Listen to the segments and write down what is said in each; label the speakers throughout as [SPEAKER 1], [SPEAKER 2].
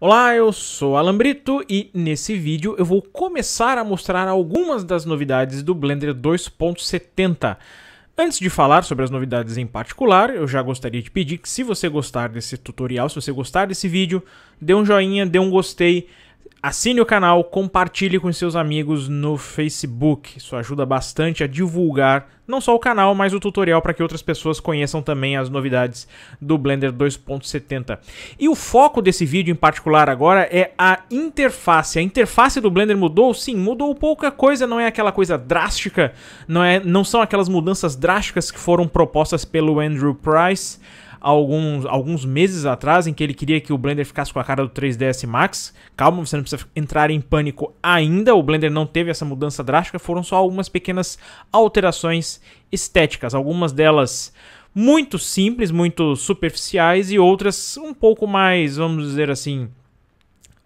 [SPEAKER 1] Olá, eu sou Alan Brito e nesse vídeo eu vou começar a mostrar algumas das novidades do Blender 2.70. Antes de falar sobre as novidades em particular, eu já gostaria de pedir que, se você gostar desse tutorial, se você gostar desse vídeo, dê um joinha, dê um gostei, assine o canal, compartilhe com seus amigos no Facebook. Isso ajuda bastante a divulgar não só o canal, mas o tutorial para que outras pessoas conheçam também as novidades do Blender 2.70. E o foco desse vídeo em particular agora é a interface. A interface do Blender mudou? Sim, mudou pouca coisa, não é aquela coisa drástica, não são aquelas mudanças drásticas que foram propostas pelo Andrew Price alguns meses atrás, em que ele queria que o Blender ficasse com a cara do 3ds Max. Calma, você não precisa entrar em pânico ainda, o Blender não teve essa mudança drástica, foram só algumas pequenas alterações estéticas, algumas delas muito simples, muito superficiais e outras um pouco mais, vamos dizer assim,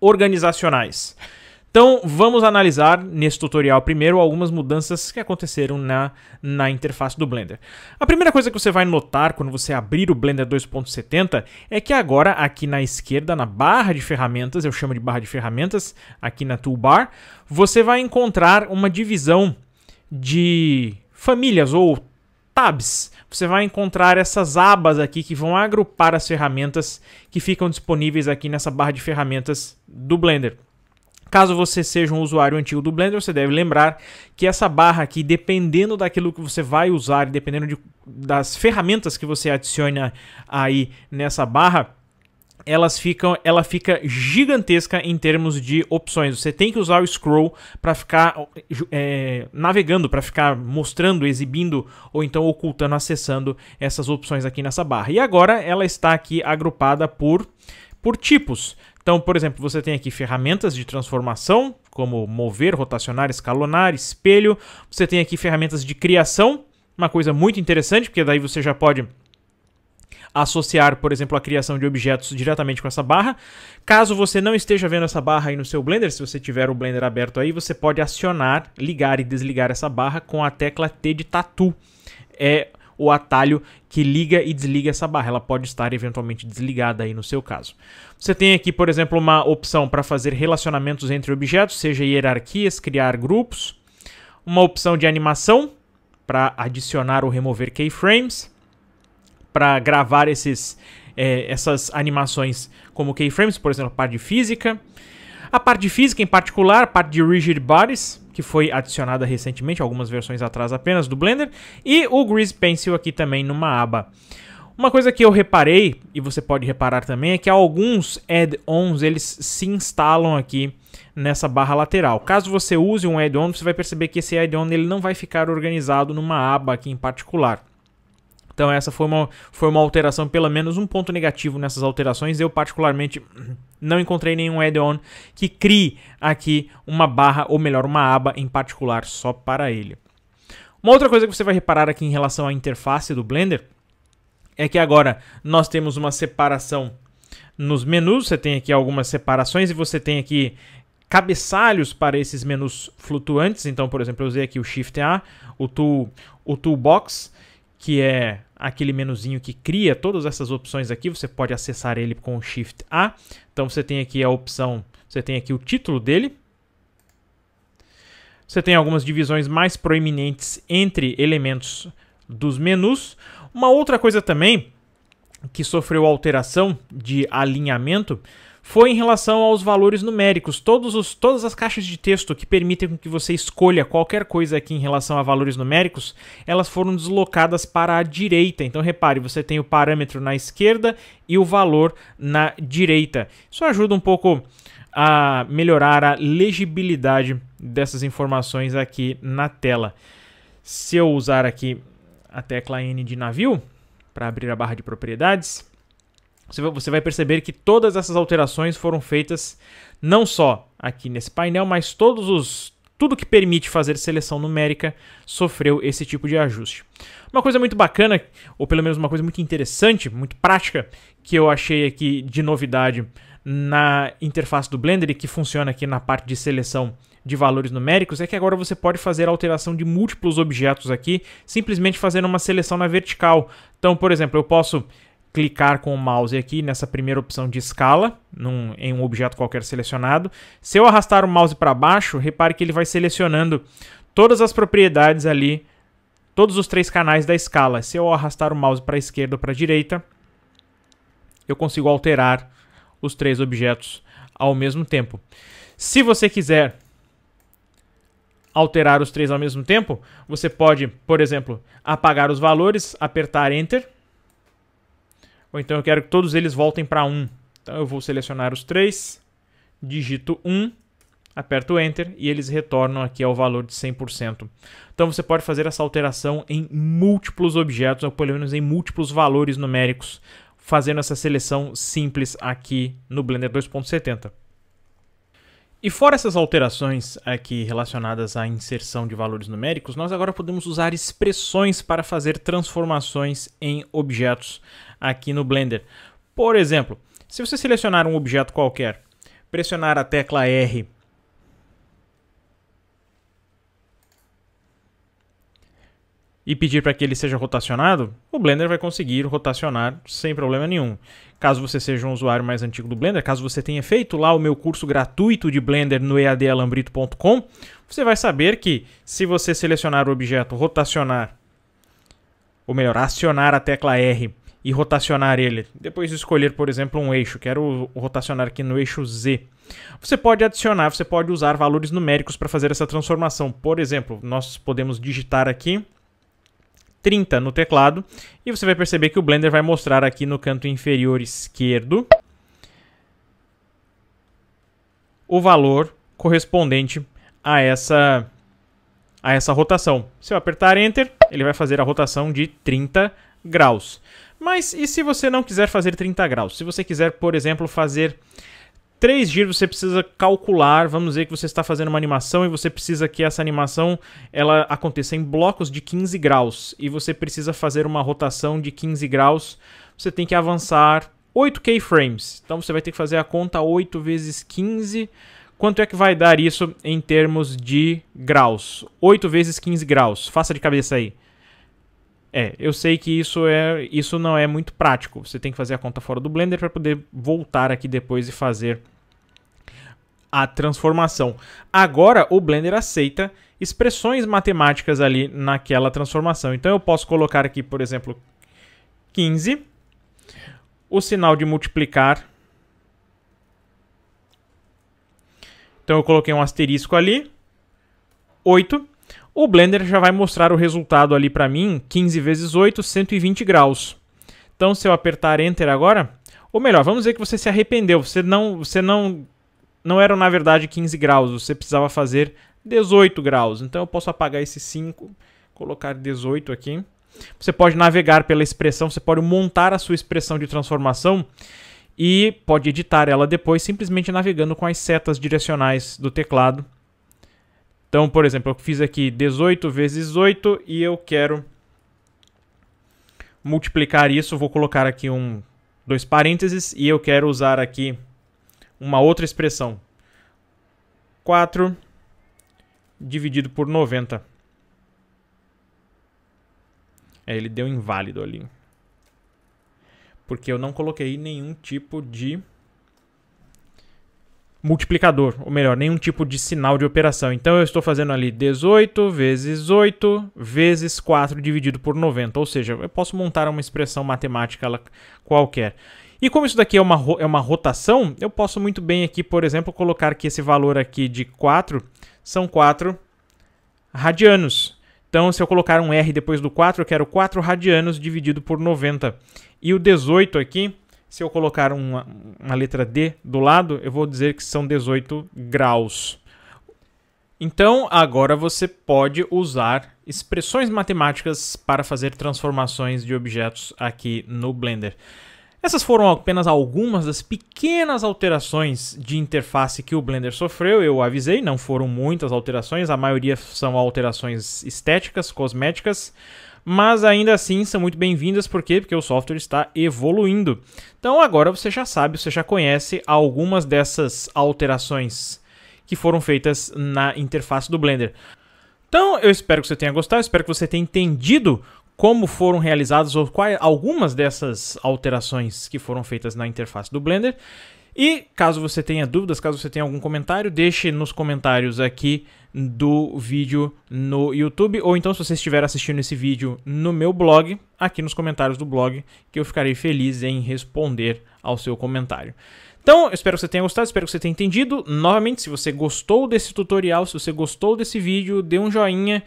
[SPEAKER 1] organizacionais. Então, vamos analisar nesse tutorial primeiro algumas mudanças que aconteceram na interface do Blender. A primeira coisa que você vai notar quando você abrir o Blender 2.70 é que agora aqui na esquerda, na barra de ferramentas, eu chamo de barra de ferramentas, aqui na toolbar, você vai encontrar uma divisão de famílias ou tabs. Você vai encontrar essas abas aqui que vão agrupar as ferramentas que ficam disponíveis aqui nessa barra de ferramentas do Blender. Caso você seja um usuário antigo do Blender, você deve lembrar que essa barra aqui, dependendo daquilo que você vai usar, dependendo das ferramentas que você adiciona aí nessa barra, ela fica gigantesca em termos de opções. Você tem que usar o scroll para ficar navegando, para ficar mostrando, exibindo ou então ocultando, acessando essas opções aqui nessa barra. E agora ela está aqui agrupada por tipos. Então, por exemplo, você tem aqui ferramentas de transformação, como mover, rotacionar, escalonar, espelho. Você tem aqui ferramentas de criação, uma coisa muito interessante, porque daí você já pode associar, por exemplo, a criação de objetos diretamente com essa barra. Caso você não esteja vendo essa barra aí no seu Blender, se você tiver o Blender aberto aí, você pode acionar, ligar e desligar essa barra com a tecla T de Tatu. É o atalho que liga e desliga essa barra. Ela pode estar eventualmente desligada aí no seu caso. Você tem aqui, por exemplo, uma opção para fazer relacionamentos entre objetos, seja hierarquias, criar grupos. Uma opção de animação para adicionar ou remover keyframes, para gravar essas animações como keyframes, por exemplo, a parte de física. A parte de física em particular, a parte de Rigid Bodies, que foi adicionada recentemente, algumas versões atrás apenas do Blender, e o Grease Pencil aqui também numa aba. Uma coisa que eu reparei, e você pode reparar também, é que alguns add-ons eles se instalam aqui nessa barra lateral. Caso você use um add-on, você vai perceber que esse add-on ele não vai ficar organizado numa aba aqui em particular. Então essa foi uma alteração, pelo menos um ponto negativo nessas alterações. Eu particularmente não encontrei nenhum add-on que crie aqui uma barra, ou melhor, uma aba em particular só para ele. Uma outra coisa que você vai reparar aqui em relação à interface do Blender é que agora nós temos uma separação nos menus. Você tem aqui algumas separações e você tem aqui cabeçalhos para esses menus flutuantes. Então, por exemplo, eu usei aqui o Shift A, o Toolbox, que é aquele menuzinho que cria todas essas opções aqui. Você pode acessar ele com o Shift A. Então você tem aqui a opção, você tem aqui o título dele. Você tem algumas divisões mais proeminentes entre elementos dos menus. Uma outra coisa também que sofreu alteração de alinhamento foi em relação aos valores numéricos. Todas as caixas de texto que permitem que você escolha qualquer coisa aqui em relação a valores numéricos, elas foram deslocadas para a direita. Então repare, você tem o parâmetro na esquerda e o valor na direita. Isso ajuda um pouco a melhorar a legibilidade dessas informações aqui na tela. Se eu usar aqui a tecla N de navio para abrir a barra de propriedades, você vai perceber que todas essas alterações foram feitas não só aqui nesse painel, mas tudo que permite fazer seleção numérica sofreu esse tipo de ajuste. Uma coisa muito bacana, ou pelo menos uma coisa muito interessante, muito prática, que eu achei aqui de novidade na interface do Blender e que funciona aqui na parte de seleção de valores numéricos, é que agora você pode fazer alteração de múltiplos objetos aqui, simplesmente fazendo uma seleção na vertical. Então, por exemplo, eu posso clicar com o mouse aqui nessa primeira opção de escala, em um objeto qualquer selecionado. Se eu arrastar o mouse para baixo, repare que ele vai selecionando todas as propriedades ali, todos os 3 canais da escala. Se eu arrastar o mouse para a esquerda ou para a direita, eu consigo alterar os 3 objetos ao mesmo tempo. Se você quiser alterar os 3 ao mesmo tempo, você pode, por exemplo, apagar os valores, apertar Enter. Ou então eu quero que todos eles voltem para 1. Então eu vou selecionar os 3, digito 1, aperto Enter e eles retornam aqui ao valor de 100%. Então você pode fazer essa alteração em múltiplos objetos, ou pelo menos em múltiplos valores numéricos, fazendo essa seleção simples aqui no Blender 2.70. E fora essas alterações aqui relacionadas à inserção de valores numéricos, nós agora podemos usar expressões para fazer transformações em objetos aqui no Blender. Por exemplo, se você selecionar um objeto qualquer, pressionar a tecla R e pedir para que ele seja rotacionado, o Blender vai conseguir rotacionar sem problema nenhum. Caso você seja um usuário mais antigo do Blender, caso você tenha feito lá o meu curso gratuito de Blender no eadalambrito.com, você vai saber que se você selecionar o objeto, rotacionar, ou melhor, acionar a tecla R e rotacionar ele, depois de escolher, por exemplo, um eixo, quero rotacionar aqui no eixo Z, você pode adicionar, você pode usar valores numéricos para fazer essa transformação. Por exemplo, nós podemos digitar aqui 30 no teclado, e você vai perceber que o Blender vai mostrar aqui no canto inferior esquerdo o valor correspondente a essa rotação. Se eu apertar Enter, ele vai fazer a rotação de 30 graus. Mas e se você não quiser fazer 30 graus? Se você quiser, por exemplo, fazer 3 giros, você precisa calcular, vamos dizer que você está fazendo uma animação e você precisa que essa animação ela aconteça em blocos de 15 graus e você precisa fazer uma rotação de 15 graus, você tem que avançar 8 keyframes. Então você vai ter que fazer a conta 8 vezes 15. Quanto é que vai dar isso em termos de graus? 8 vezes 15 graus. Faça de cabeça aí. Eu sei que isso não é muito prático. Você tem que fazer a conta fora do Blender para poder voltar aqui depois e fazer a transformação. Agora o Blender aceita expressões matemáticas ali naquela transformação. Então eu posso colocar aqui, por exemplo, 15, o sinal de multiplicar. Então eu coloquei um asterisco ali, 8. O Blender já vai mostrar o resultado ali para mim, 15 vezes 8, 120 graus. Então se eu apertar Enter agora, ou melhor, vamos dizer que você se arrependeu, você não era na verdade 15 graus, você precisava fazer 18 graus. Então eu posso apagar esse 5, colocar 18 aqui. Você pode navegar pela expressão, você pode montar a sua expressão de transformação e pode editar ela depois simplesmente navegando com as setas direcionais do teclado. Então, por exemplo, eu fiz aqui 18 vezes 8 e eu quero multiplicar isso. Vou colocar aqui dois parênteses e eu quero usar aqui uma outra expressão. 4 dividido por 90. Ele deu inválido ali. Porque eu não coloquei nenhum tipo de multiplicador, ou melhor, nenhum tipo de sinal de operação. Então eu estou fazendo ali 18 vezes 8 vezes 4 dividido por 90. Ou seja, eu posso montar uma expressão matemática qualquer. E como isso daqui é uma rotação, eu posso muito bem aqui, por exemplo, colocar que esse valor aqui de 4 são 4 radianos. Então, se eu colocar um R depois do 4, eu quero 4 radianos dividido por 90. E o 18 aqui, se eu colocar uma letra D do lado, eu vou dizer que são 18 graus. Então, agora você pode usar expressões matemáticas para fazer transformações de objetos aqui no Blender. Essas foram apenas algumas das pequenas alterações de interface que o Blender sofreu. Eu avisei, não foram muitas alterações, a maioria são alterações estéticas, cosméticas, mas ainda assim são muito bem-vindas. Por quê? Porque o software está evoluindo. Então agora você já sabe, você já conhece algumas dessas alterações que foram feitas na interface do Blender. Então eu espero que você tenha gostado, espero que você tenha entendido como foram realizadas ou quais algumas dessas alterações que foram feitas na interface do Blender. E caso você tenha dúvidas, caso você tenha algum comentário, deixe nos comentários aqui do vídeo no YouTube, ou então se você estiver assistindo esse vídeo no meu blog, aqui nos comentários do blog, que eu ficarei feliz em responder ao seu comentário. Então, eu espero que você tenha gostado, espero que você tenha entendido. Novamente, se você gostou desse tutorial, se você gostou desse vídeo, dê um joinha,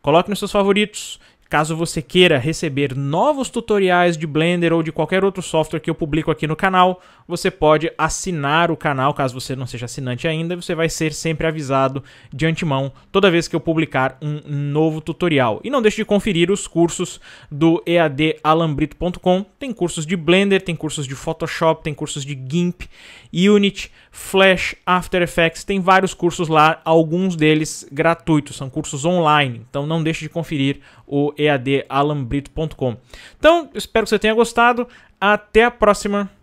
[SPEAKER 1] coloque nos seus favoritos. Caso você queira receber novos tutoriais de Blender ou de qualquer outro software que eu publico aqui no canal, você pode assinar o canal. Caso você não seja assinante ainda, você vai ser sempre avisado de antemão toda vez que eu publicar um novo tutorial. E não deixe de conferir os cursos do eadalambrito.com. Tem cursos de Blender, tem cursos de Photoshop, tem cursos de GIMP, Unity, Flash, After Effects, tem vários cursos lá, alguns deles gratuitos, são cursos online, então não deixe de conferir o eadalambrito.com. Então, espero que você tenha gostado, até a próxima!